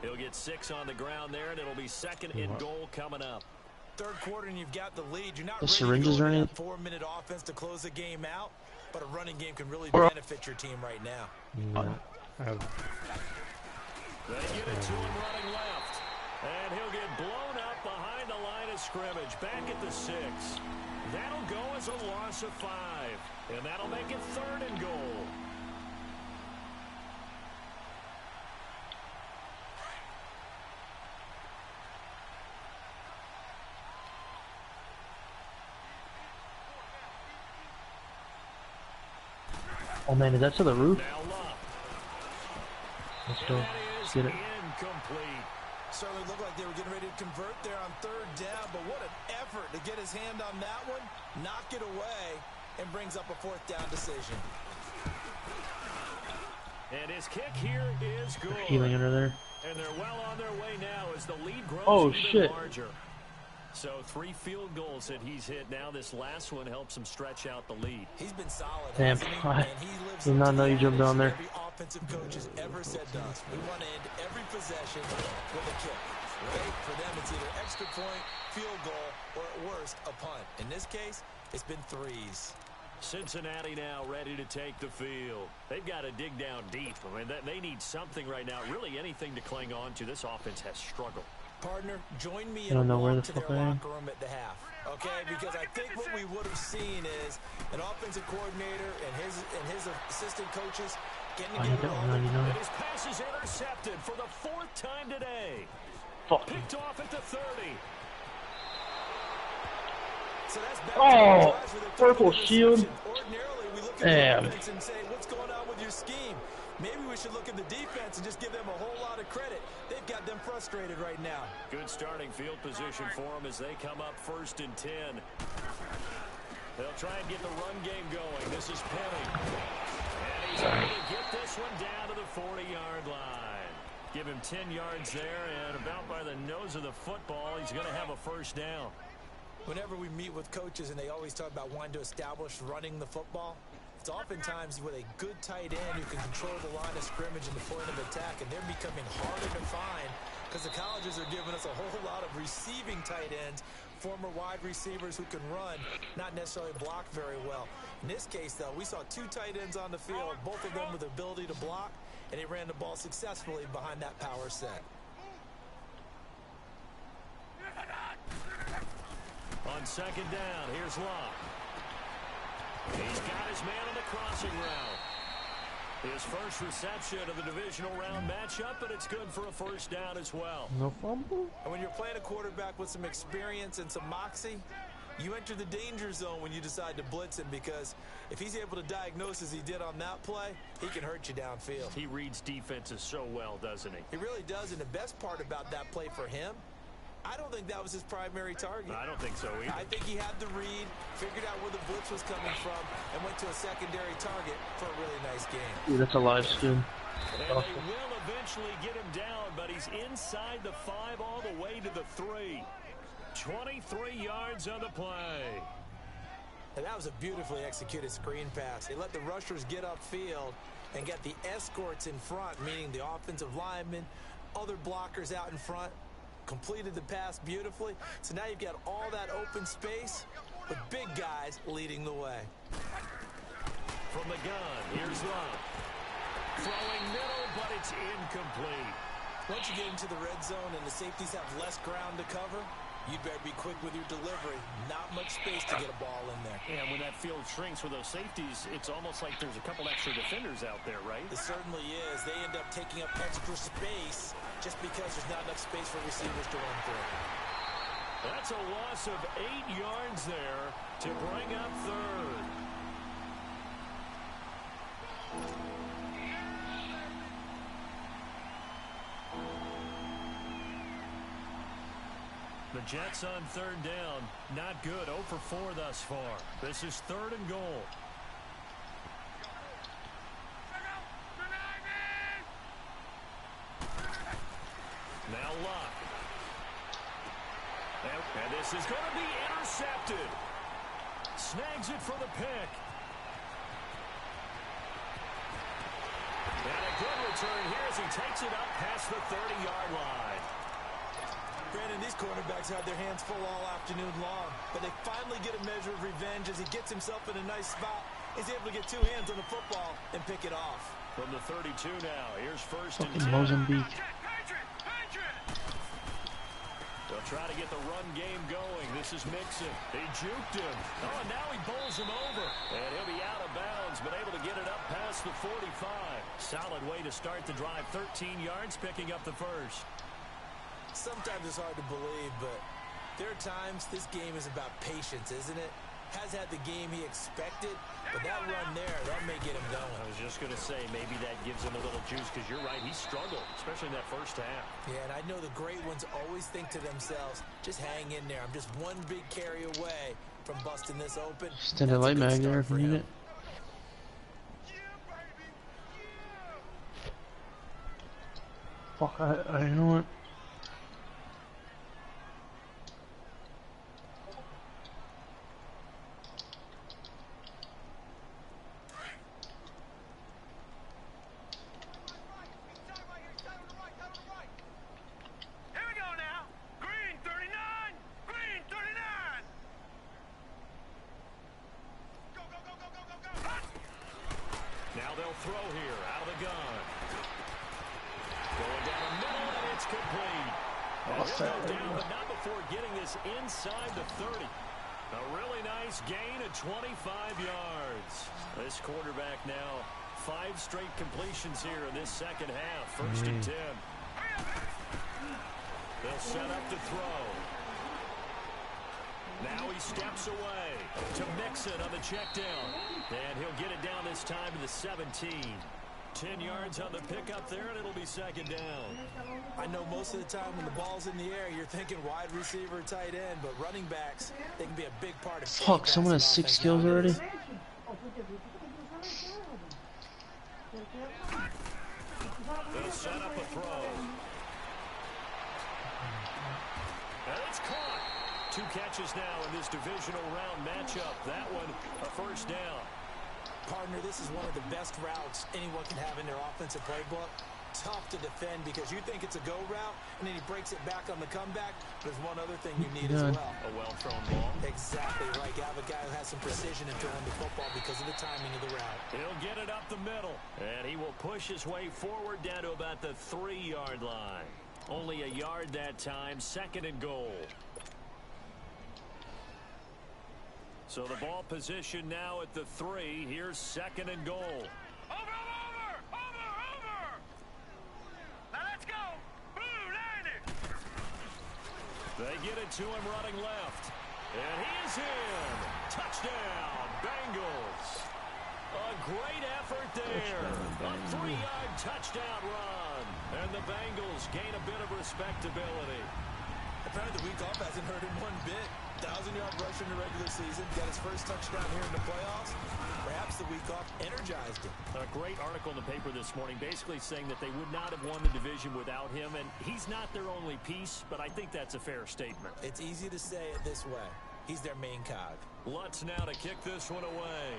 S1: He'll get 6 on the ground there, and it'll be 2nd and goal coming up.
S2: 3rd quarter, and you've got the lead. You're not
S5: The
S2: ready
S5: syringes
S2: to go
S5: or
S2: into
S5: anything?
S2: that 4-minute offense to close the game out, but a running game can really benefit your team right now.
S6: No, I have
S1: They get it to him running left. And he'll get blown up behind the line of scrimmage. Back at the 6. That'll go as a loss of 5. And that'll make it 3rd and goal.
S5: Oh man, is that to the roof?
S1: Now Locke.
S5: Let's go.
S1: And that
S5: Let's
S1: is
S5: get it.
S1: incomplete.
S2: Certainly looked like they were getting ready to convert there on 3rd down, but what an effort to get his hand on that one, knock it away, and brings up a 4th down decision.
S1: And his kick here is good.
S5: Healing under there.
S1: And they're well on their way now as the lead grows
S5: Oh,
S1: even
S5: shit.
S1: larger. So 3 field goals that he's hit. Now this last one helps him stretch out the lead.
S2: He's been solid,
S5: Damn,
S2: hasn't he?
S5: I
S2: And he lives
S5: did
S2: up
S5: not
S2: to
S5: know
S2: the
S5: you jumped down there.
S2: Every offensive coach has ever said to us, we want to end every possession with a kick. Right? For them, it's either extra point, field goal, or at worst, a punt. In this case, it's been 3s.
S1: Cincinnati now ready to take the field. They've got to dig down deep. I mean, they need something right now, really anything to cling on to. This offense has struggled.
S2: Partner, join me
S5: I
S2: in
S5: don't
S2: a
S5: know where
S2: walk
S5: the
S2: to their
S5: fuck I am.
S2: locker room at the half. Okay? Because I think what we would have seen is an offensive coordinator and his assistant coaches beginning
S5: I
S2: to
S5: need
S2: get
S5: that
S2: rolling.
S5: 199.
S1: And his pass is intercepted for the 4th time today.
S5: Fuck.
S1: Picked off at the 30.
S2: So that's back
S5: Oh,
S2: to the
S5: purple shield.
S2: Ordinarily, we look at
S5: Damn.
S2: the offense and say, what's going on with your scheme? Maybe we should look at the defense and just give them a whole lot of credit. They've got them frustrated right now.
S1: Good starting field position for them as they come up 1st and 10. They'll try and get the run game going. This is Penny. And he's able to get this one down to the 40-yard line. Give him 10 yards there, and about by the nose of the football, he's going to have a 1st down.
S2: Whenever we meet with coaches and they always talk about wanting to establish running the football, it's oftentimes with a good tight end who can control the line of scrimmage and the point of attack, and they're becoming harder to find because the colleges are giving us a whole lot of receiving tight ends, former wide receivers who can run, not necessarily block very well. In this case, though, we saw 2 tight ends on the field, both of them with the ability to block, and they ran the ball successfully behind that power set.
S1: On 2nd down, here's Locke. He's got his man on the crossing route. His first reception of the divisional round matchup, and it's good for a 1st down as well.
S6: No fumble?
S2: And when you're playing a quarterback with some experience and some moxie, you enter the danger zone when you decide to blitz him, because if he's able to diagnose as he did on that play, he can hurt you downfield.
S1: He reads defenses so well, doesn't he?
S2: He really does, and the best part about that play for him, I don't think that was his primary target.
S1: I don't think so either.
S2: I think he had the read, figured out where the blitz was coming from, and went to a secondary target for a really nice game.
S5: Dude, that's a live skin.
S1: And they will eventually get him down, but he's inside the 5 all the way to the 3. 23 yards on the play.
S2: And that was a beautifully executed screen pass. They let the rushers get upfield and get the escorts in front, meaning the offensive linemen, other blockers out in front. Completed the pass beautifully. So now you've got all that open space with big guys leading the way.
S1: From the gun, here's Love. Throwing middle, but it's incomplete.
S2: Once you get into the red zone and the safeties have less ground to cover, you'd better be quick with your delivery. Not much space to get a ball in there.
S1: And when that field shrinks with those safeties, it's almost like there's a couple extra defenders out there, right?
S2: It certainly is. They end up taking up extra space just because there's not enough space for receivers to run through.
S1: That's a loss of 8 yards there to bring up 3rd. The Jets on 3rd down. Not good. 0 for 4 thus far. This is 3rd and goal. Now Locke. And this is going to be intercepted. Snags it for the pick. And a good return here as he takes it up past the 30-yard line.
S2: Brandon, these quarterbacks had their hands full all afternoon long, but they finally get a measure of revenge as he gets himself in a nice spot. He's able to get 2 hands on the football and pick it off.
S1: From the 32 now, here's 1st and
S5: Fucking
S1: 10.
S5: Mozambique.
S1: They'll try to get the run game going. This is Mixon. He juked him. Oh, and now he bowls him over. And he'll be out of bounds, but able to get it up past the 45. Solid way to start the drive. 13 yards, picking up the 1st.
S2: Sometimes it's hard to believe, but there are times this game is about patience, isn't it? Has had the game he expected, but that run there, that may get him going.
S1: I was just going to say, maybe that gives him a little juice, because you're right, he struggled, especially in that first half.
S2: Yeah, and I know the great ones always think to themselves, just hang in there. I'm just one big carry away from busting this open.
S5: Extended light mag there if you need it. Fuck, I know what.
S1: Now they'll throw here out of the gun. Going down the middle, and it's complete. And he'll go down, but not before getting this inside the 30. A really nice gain of 25 yards. This quarterback now 5 straight completions here in this second half. First and 10. They'll set up to throw. Now he steps away to Mixon on the check down. And he'll get it down this time to the 17. 10 yards on the pickup there, and it'll be second down.
S2: I know most of the time when the ball's in the air, you're thinking wide receiver, tight end, but running backs, they can be a big part of.
S5: Fuck, someone has 6 kills already?
S1: They'll set up a throw. And it's caught. 2 catches now in this divisional round matchup. That one, a first down.
S2: Partner, this is one of the best routes anyone can have in their offensive playbook. Tough to defend because you think it's a go route, and then he breaks it back on the comeback. There's one other thing you need as well.
S1: A well-thrown ball.
S2: Exactly right. You have a guy who has some precision in throwing the football because of the timing of the route.
S1: He'll get it up the middle, and he will push his way forward down to about the 3-yard line. Only a yard that time, second and goal. So the ball position now at the 3. Here's second and goal.
S3: Over! Now let's go! Blue, landed!
S1: They get it to him running left. And he's in. Touchdown, Bengals. A great effort there. A 3-yard touchdown run. And the Bengals gain a bit of respectability.
S2: Apparently the week off hasn't hurt him one bit. 1,000-yard rush in the regular season. Got his first touchdown here in the playoffs. Perhaps the week off energized him.
S1: A great article in the paper this morning basically saying that they would not have won the division without him. And he's not their only piece, but I think that's a fair statement.
S2: It's easy to say it this way. He's their main cog.
S1: Lutz now to kick this one away.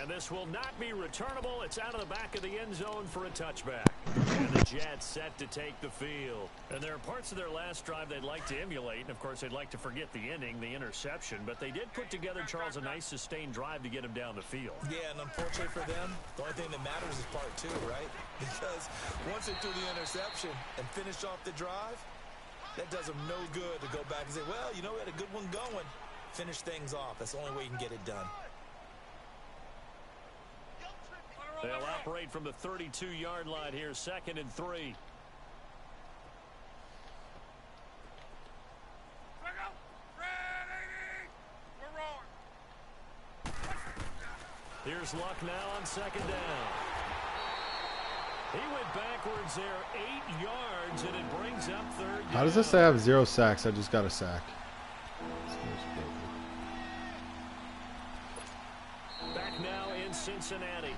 S1: And this will not be returnable. It's out of the back of the end zone for a touchback. And the Jets set to take the field. And there are parts of their last drive they'd like to emulate. And, of course, they'd like to forget the ending, the interception. But they did put together, Charles, a nice sustained drive to get him down the field.
S2: Yeah, and unfortunately for them, the only thing that matters is part 2, right? Because once they threw the interception and finished off the drive, that does them no good to go back and say, well, you know, we had a good one going. Finish things off. That's the only way you can get it done.
S1: They'll operate from the 32-yard line here, second and 3. Here's Luck now on second down. He went backwards there 8 yards, and it brings up third down.
S4: How does this say I have 0 sacks? I just got a sack.
S1: Back now in Cincinnati.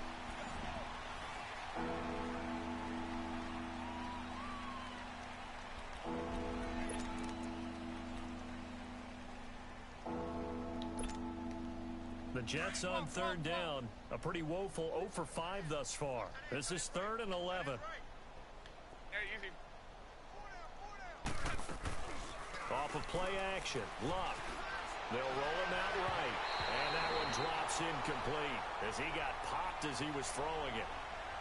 S1: The Jets on third down. A pretty woeful 0 for 5 thus far. This is 3rd and 11. Off of play action. Luck. They'll roll him out right. And that one drops incomplete as he got popped as he was throwing it.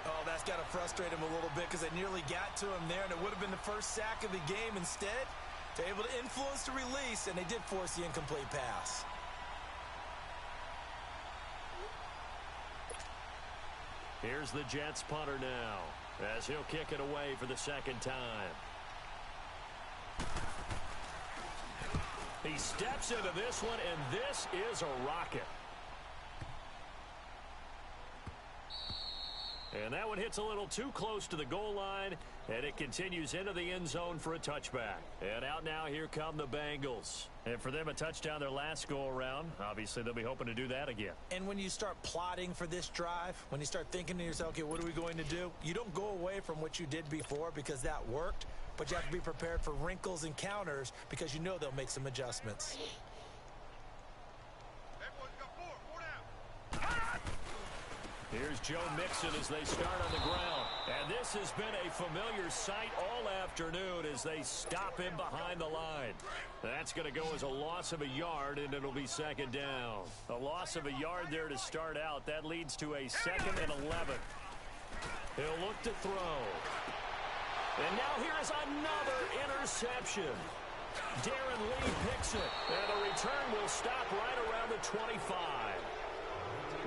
S2: Oh, that's got to frustrate him a little bit because they nearly got to him there, and it would have been the first sack of the game. Instead, they're able to influence the release, and they did force the incomplete pass.
S1: Here's the Jets punter now as he'll kick it away for the second time. He steps into this one, and this is a rocket. And that one hits a little too close to the goal line, and it continues into the end zone for a touchback. And out now, here come the Bengals. And for them, a touchdown their last go-around. Obviously, they'll be hoping to do that again.
S2: And when you start plotting for this drive, when you start thinking to yourself, okay, what are we going to do? You don't go away from what you did before because that worked, but you have to be prepared for wrinkles and counters because you know they'll make some adjustments.
S1: Here's Joe Mixon as they start on the ground. And this has been a familiar sight all afternoon as they stop him behind the line. That's going to go as a loss of a yard, and it'll be second down. A loss of a yard there to start out. That leads to a 2nd and 11. He'll look to throw. And now here's another interception. Darren Lee picks it. And the return will stop right around the 25.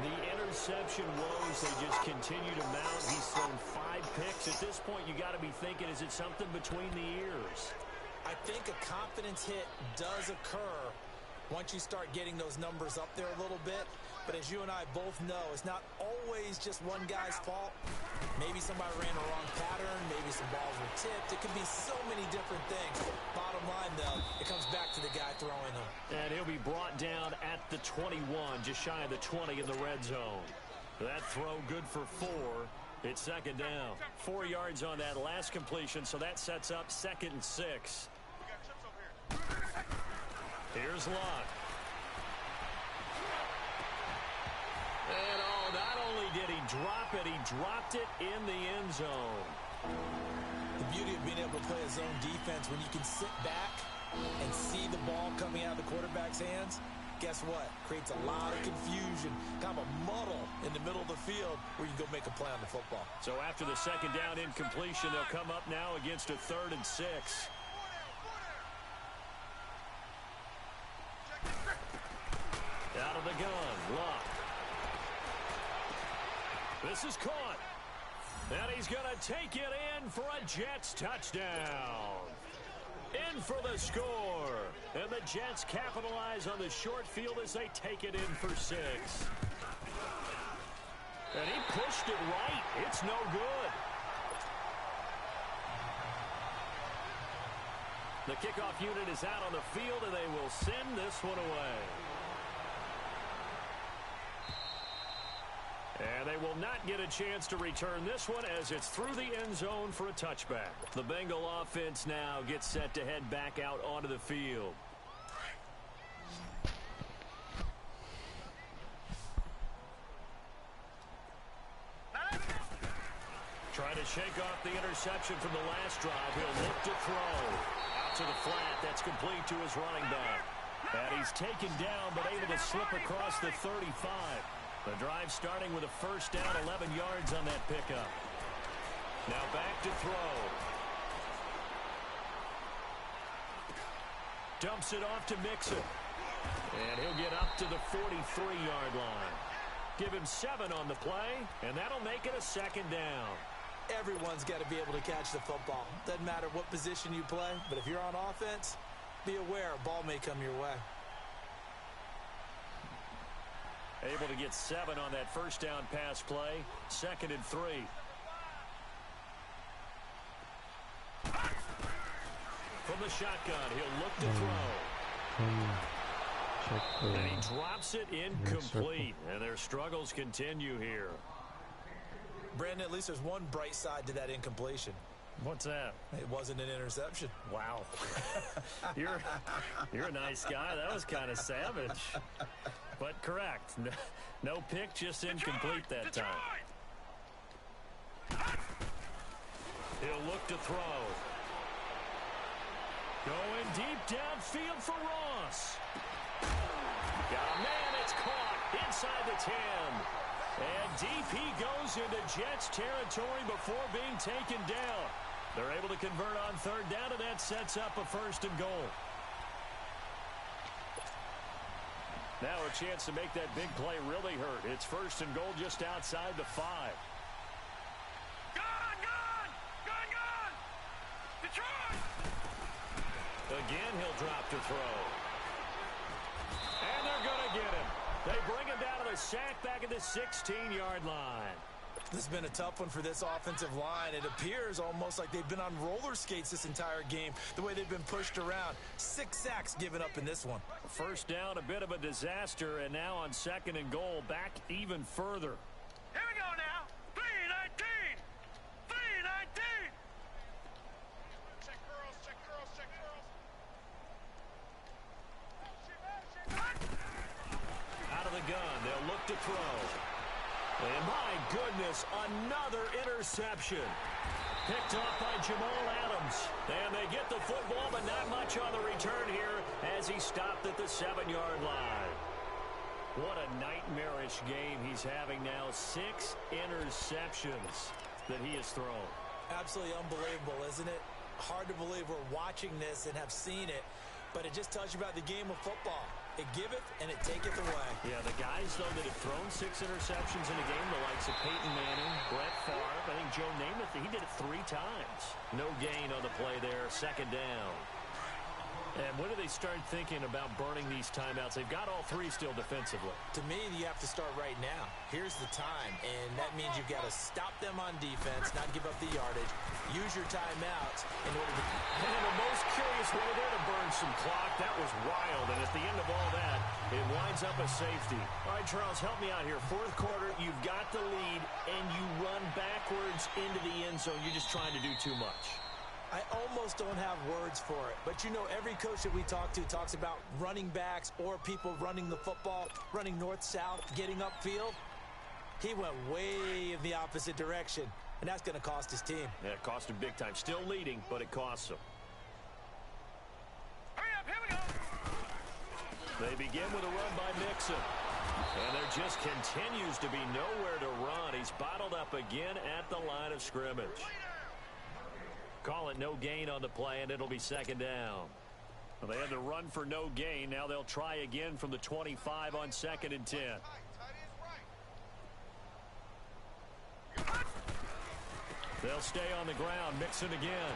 S1: The interception woes, they just continue to mount. He's thrown 5 picks. At this point, you got to be thinking, is it something between the ears?
S2: I think a confidence hit does occur once you start getting those numbers up there a little bit. But as you and I both know, it's not always just one guy's fault. Maybe somebody ran the wrong pattern. Maybe some balls were tipped. It could be so many different things. Bottom line, though, it comes back to the guy throwing them.
S1: And he'll be brought down at the 21, just shy of the 20 in the red zone. That throw good for 4. It's second down. 4 yards on that last completion, so that sets up 2nd and 6. Here's Luck. And not only did he drop it, he dropped it in the end zone.
S2: The beauty of being able to play a zone defense when you can sit back and see the ball coming out of the quarterback's hands, guess what? Creates a lot of confusion, kind of a muddle in the middle of the field where you can go make a play on the football.
S1: So after the second down incompletion, they'll come up now against a 3rd and 6. Out of the gun, Luck. This is caught. And he's going to take it in for a Jets touchdown. In for the score. And the Jets capitalize on the short field as they take it in for 6. And he pushed it right. It's no good. The kickoff unit is out on the field, and they will send this one away. And they will not get a chance to return this one as it's through the end zone for a touchback. The Bengal offense now gets set to head back out onto the field. Trying to shake off the interception from the last drive. He'll look to throw. Out to the flat. That's complete to his running back. And he's taken down but able to slip across the 35. The drive starting with a first down, 11 yards on that pickup. Now back to throw. Dumps it off to Mixon. And he'll get up to the 43-yard line. Give him 7 on the play, and that'll make it a second down.
S2: Everyone's got to be able to catch the football. Doesn't matter what position you play, but if you're on offense, be aware a ball may come your way.
S1: Able to get 7 on that first down pass play. 2nd and 3. From the shotgun, he'll look to throw. And he drops it incomplete. And their struggles continue here.
S2: Brandon, at least there's one bright side to that incompletion.
S1: What's that?
S2: It wasn't an interception.
S1: Wow. You're a nice guy. That was kind of savage. But correct. No pick, just incomplete that time. He'll look to throw. Going deep downfield for Ross. Got a man, it's caught inside the 10. And deep he goes into Jets territory before being taken down. They're able to convert on 3rd down, and that sets up a 1st and goal. Now a chance to make that big play really hurt. It's 1st and goal just outside the 5.
S3: Gone! Detroit!
S1: Again, he'll drop to throw. And they're going to get him. They bring him down to the sack back at the 16-yard line.
S2: This has been a tough one for this offensive line. It appears almost like they've been on roller skates this entire game, the way they've been pushed around. 6 sacks given up in this one.
S1: First down, a bit of a disaster, and now on 2nd and goal, back even further.
S3: Here we go now. 3-19. 3-19. Check girls.
S1: Out of the gun, they'll look to throw. And my goodness, another interception. Picked off by Jamal Adams. And they get the football, but not much on the return here as he stopped at the 7-yard line. What a nightmarish game he's having now. 6 interceptions that he has thrown.
S2: Absolutely unbelievable, isn't it? Hard to believe we're watching this and have seen it, but it just tells you about the game of football. It giveth and it taketh away.
S1: Yeah, the guys, though, that have thrown 6 interceptions in a game, the likes of Peyton Manning, Brett Favre, I think Joe Namath, he did it 3 times. No gain on the play there, second down. And when do they start thinking about burning these timeouts? They've got all 3 still defensively.
S2: To me, you have to start right now. Here's the time, and that means you've got to stop them on defense, not give up the yardage, use your timeouts in order to...
S1: And the most curious way there to burn some clock. That was wild, and at the end of all that, it winds up a safety. All right, Charles, help me out here. 4th quarter, you've got the lead, and you run backwards into the end zone. You're just trying to do too much.
S2: I almost don't have words for it. But, you know, every coach that we talk to talks about running backs or people running the football, running north-south, getting upfield. He went way in the opposite direction, and that's going to cost his team.
S1: Yeah, it cost him big time. Still leading, but it costs him.
S3: Hurry up, here we go.
S1: They begin with a run by Mixon. And there just continues to be nowhere to run. He's bottled up again at the line of scrimmage. Call it no gain on the play, and it'll be second down. Well, they had to run for no gain. Now they'll try again from the 25 on 2nd and 10. They'll stay on the ground. Mixon again.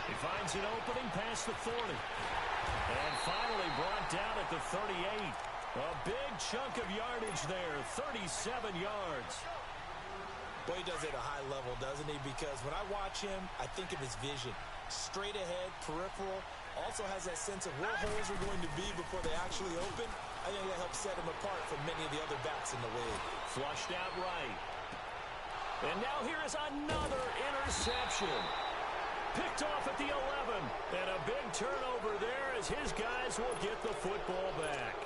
S1: He finds an opening past the 40. And finally brought down at the 38. A big chunk of yardage there, 37 yards.
S2: Boy, he does it at a high level, doesn't he? Because when I watch him, I think of his vision. Straight ahead, peripheral. Also has that sense of where holes are going to be before they actually open. I think that helps set him apart from many of the other backs in the league.
S1: Flushed out right. And now here is another interception. Picked off at the 11. And a big turnover there as his guys will get the football back.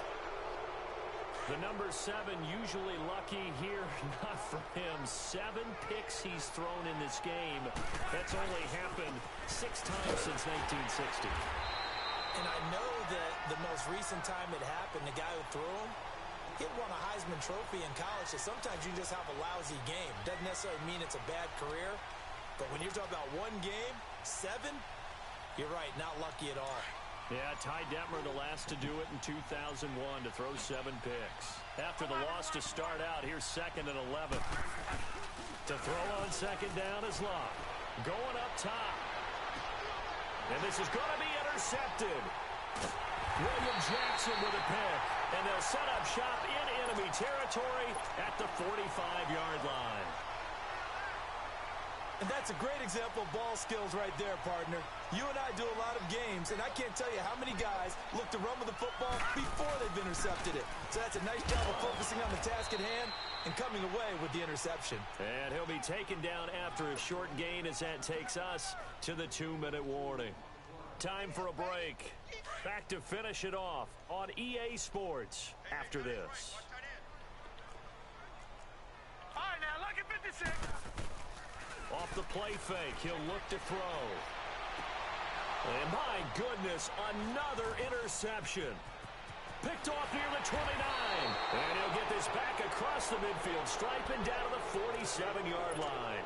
S1: The number 7 usually lucky here. Not for him. 7 picks he's thrown in this game. That's only happened 6 times since 1960.
S2: And I know that the most recent time it happened, the guy who threw him, he won a Heisman Trophy in college. So sometimes you just have a lousy game. Doesn't necessarily mean it's a bad career. But when you're talking about one game, 7, you're right, not lucky at all.
S1: Yeah, Ty Detmer the last to do it in 2001 to throw 7 picks. After the loss to start out, here's 2nd and 11. To throw on 2nd down is Love. Going up top. And this is going to be intercepted. William Jackson with a pick. And they'll set up shop in enemy territory at the 45-yard line.
S2: And that's a great example of ball skills right there, partner. You and I do a lot of games, and I can't tell you how many guys look to run with the football before they've intercepted it. So that's a nice job of focusing on the task at hand and coming away with the interception.
S1: And he'll be taken down after a short gain as that takes us to the 2-minute warning. Time for a break. Back to finish it off on EA Sports after this.
S3: All right, now, look at 56.
S1: Off the play fake, he'll look to throw. And my goodness, another interception. Picked off near the 29. And he'll get this back across the midfield stripe and down to the 47-yard line.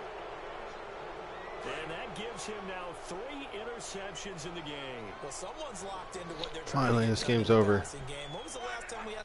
S1: And that gives him now 3 interceptions in the game.
S2: Well, someone's locked into what they're trying
S4: Finally,
S2: to
S4: this game's over.
S2: When was the last time we had...